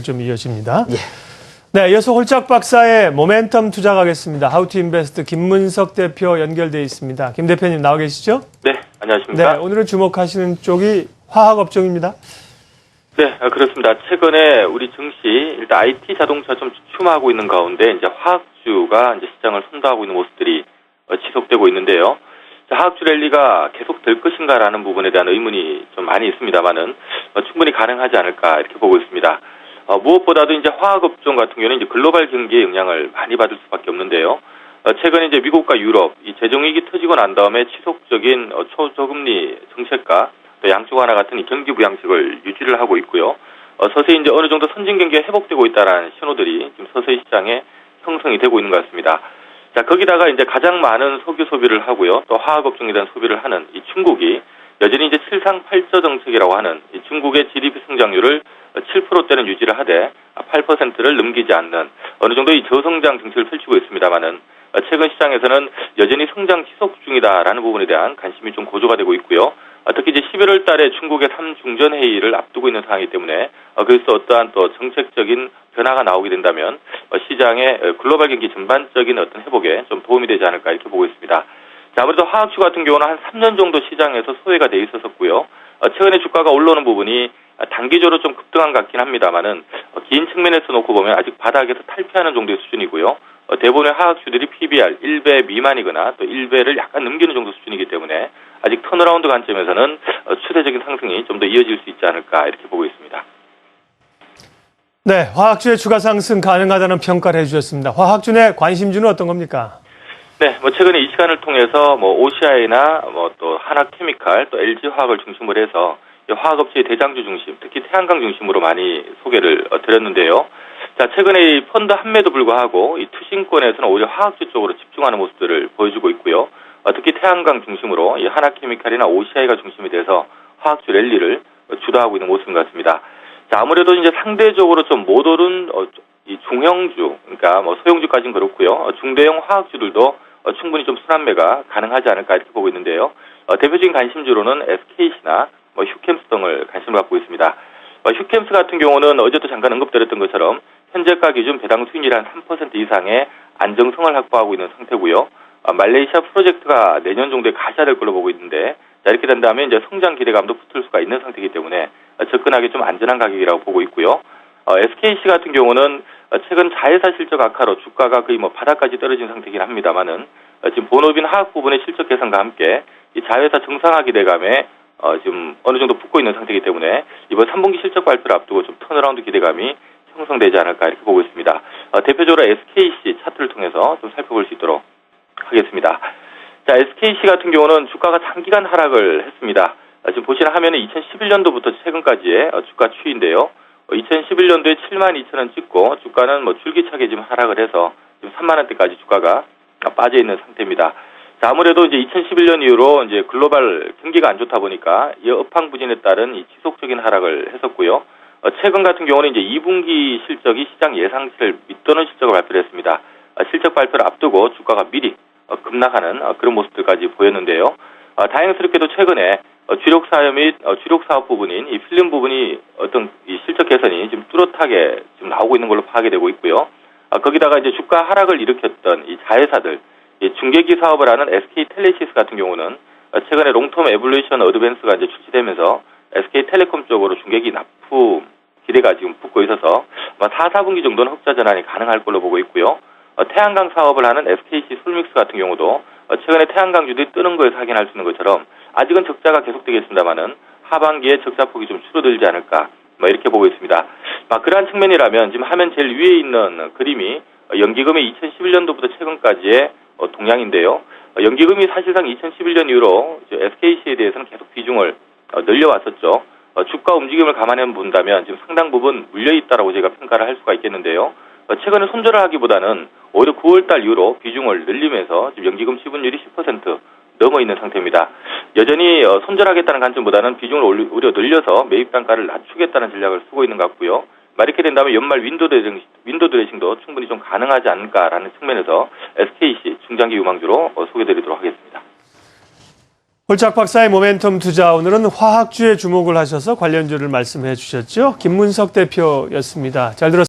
좀 이어집니다. 예. 네, 이어서 홀짝 박사의 모멘텀 투자 가겠습니다. 하우투인베스트 김문석 대표 연결돼 있습니다. 김 대표님 나와 계시죠? 네, 안녕하십니까? 네, 오늘은 주목하시는 쪽이 화학업종입니다. 네, 그렇습니다. 최근에 우리 증시 일단 IT 자동차 좀 주춤하고 있는 가운데 이제 화학주가 이제 시장을 선도하고 있는 모습들이 지속되고 있는데요. 화학주 랠리가 계속될 것인가라는 부분에 대한 의문이 좀 많이 있습니다만은 충분히 가능하지 않을까 이렇게 보고 있습니다. 무엇보다도 이제 화학업종 같은 경우는 이제 글로벌 경기의 영향을 많이 받을 수밖에 없는데요. 최근에 이제 미국과 유럽 이 재정위기 터지고 난 다음에 지속적인 초저금리 정책과 또 양쪽 하나 같은 이 경기 부양식을 유지를 하고 있고요. 서서히 이제 어느 정도 선진 경기가 회복되고 있다라는 신호들이 지금 서서히 시장에 형성이 되고 있는 것 같습니다. 자, 거기다가 이제 가장 많은 석유 소비를 하고요. 또 화학업종에 대한 소비를 하는 이 중국이 여전히 이제 7상8저 정책이라고 하는 이 중국의 GDP 성장률을 7%대는 유지를 하되 8%를 넘기지 않는 어느 정도 이 저성장 정책을 펼치고 있습니다만은 최근 시장에서는 여전히 성장 지속 중이다라는 부분에 대한 관심이 좀 고조가 되고 있고요. 특히 이제 11월 달에 중국의 3중전 회의를 앞두고 있는 상황이기 때문에 그래서 어떠한 또 정책적인 변화가 나오게 된다면 시장의 글로벌 경기 전반적인 어떤 회복에 좀 도움이 되지 않을까 이렇게 보고 있습니다. 자, 아무래도 화학주 같은 경우는 한 3년 정도 시장에서 소외가 돼 있었고요. 최근에 주가가 올라오는 부분이 단기적으로 좀 급등한 것 같긴 합니다만은 긴 측면에서 놓고 보면 아직 바닥에서 탈피하는 정도의 수준이고요. 대부분의 화학주들이 PBR 1배 미만이거나 또 1배를 약간 넘기는 정도 수준이기 때문에 아직 턴어라운드 관점에서는 추세적인 상승이 좀 더 이어질 수 있지 않을까 이렇게 보고 있습니다. 네, 화학주의 추가 상승 가능하다는 평가를 해주셨습니다. 화학주 내 관심주는 어떤 겁니까? 네, 최근에 이 시간을 통해서 OCI나 또 하나케미칼 또 LG화학을 중심으로 해서 화학업체의 대장주 중심, 특히 태양광 중심으로 많이 소개를 드렸는데요. 자, 최근에 이 펀드 한매도 불구하고 이 투신권에서는 오히려 화학주 쪽으로 집중하는 모습들을 보여주고 있고요. 특히 태양광 중심으로 이 하나케미칼이나 OCI가 중심이 돼서 화학주 랠리를 주도하고 있는 모습인 것 같습니다. 자, 아무래도 이제 상대적으로 좀 못 오른 이 중형주, 그러니까 소형주까지는 그렇고요. 중대형 화학주들도 충분히 좀 순환매가 가능하지 않을까 이렇게 보고 있는데요. 대표적인 관심주로는 SKC나 휴캠스 등을 관심을 갖고 있습니다. 휴캠스 같은 경우는 어제도 잠깐 언급드렸던 것처럼 현재가 기준 배당 수익률이 한 3% 이상의 안정성을 확보하고 있는 상태고요. 말레이시아 프로젝트가 내년 정도에 가시화될 걸로 보고 있는데, 자, 이렇게 된다면 이제 성장 기대감도 붙을 수가 있는 상태이기 때문에 접근하기 좀 안전한 가격이라고 보고 있고요. SKC 같은 경우는 최근 자회사 실적 악화로 주가가 거의 바닥까지 떨어진 상태이긴 합니다만은 지금 본업인 화학 부분의 실적 개선과 함께 이 자회사 정상화 기대감에 지금 어느 정도 붙고 있는 상태이기 때문에 이번 3분기 실적 발표를 앞두고 좀 턴어라운드 기대감이 형성되지 않을까 이렇게 보고 있습니다. 대표적으로 SKC 차트를 통해서 좀 살펴볼 수 있도록 하겠습니다. 자, SKC 같은 경우는 주가가 장기간 하락을 했습니다. 지금 보시는 화면에 2011년도부터 최근까지의 주가 추이인데요. 2011년도에 72,000원 찍고 주가는 줄기차게 지금 하락을 해서 지금 3만원대까지 주가가 빠져 있는 상태입니다. 자, 아무래도 이제 2011년 이후로 이제 글로벌 경기가 안 좋다 보니까 이 업황 부진에 따른 이 지속적인 하락을 했었고요. 최근 같은 경우는 이제 2분기 실적이 시장 예상치를 밑도는 실적을 발표를 했습니다. 실적 발표를 앞두고 주가가 미리 급락하는 그런 모습들까지 보였는데요. 다행스럽게도 최근에 주력 사업 및 주력 사업 부분인 이 필름 부분이 어떤 이 실적 개선이 지금 뚜렷하게 지금 나오고 있는 걸로 파악이 되고 있고요. 거기다가 이제 주가 하락을 일으켰던 이 자회사들, 이 중계기 사업을 하는 SK텔레시스 같은 경우는 최근에 롱텀 에볼루션 어드밴스가 이제 출시되면서 SK텔레콤 쪽으로 중계기 납품 기대가 지금 붙고 있어서 4, 4분기 정도는 흑자 전환이 가능할 걸로 보고 있고요. 태양광 사업을 하는 SKC 솔믹스 같은 경우도 최근에 태양광주들이 뜨는 거에서 확인할 수 있는 것처럼 아직은 적자가 계속되겠습니다만은 하반기에 적자폭이 좀 줄어들지 않을까 이렇게 보고 있습니다. 그러한 측면이라면 지금 화면 제일 위에 있는 그림이 연기금의 2011년도부터 최근까지의 동향인데요. 연기금이 사실상 2011년 이후로 SKC에 대해서는 계속 비중을 늘려왔었죠. 주가 움직임을 감안해 본다면 지금 상당 부분 물려있다라고 제가 평가를 할 수가 있겠는데요. 최근에 손절을 하기보다는 오히려 9월달 이후로 비중을 늘리면서 지금 연기금 지분율이 10% 넘어 있는 상태입니다. 여전히 손절하겠다는 관점보다는 비중을 오히려 늘려서 매입 단가를 낮추겠다는 전략을 쓰고 있는 것 같고요. 이렇게 된다면 연말 윈도 드레싱도 충분히 좀 가능하지 않을까라는 측면에서 SKC 중장기 유망주로 소개드리도록 하겠습니다. 홀짝 박사의 모멘텀 투자, 오늘은 화학주에 주목을 하셔서 관련주를 말씀해 주셨죠. 김문석 대표였습니다. 잘 들었습니다.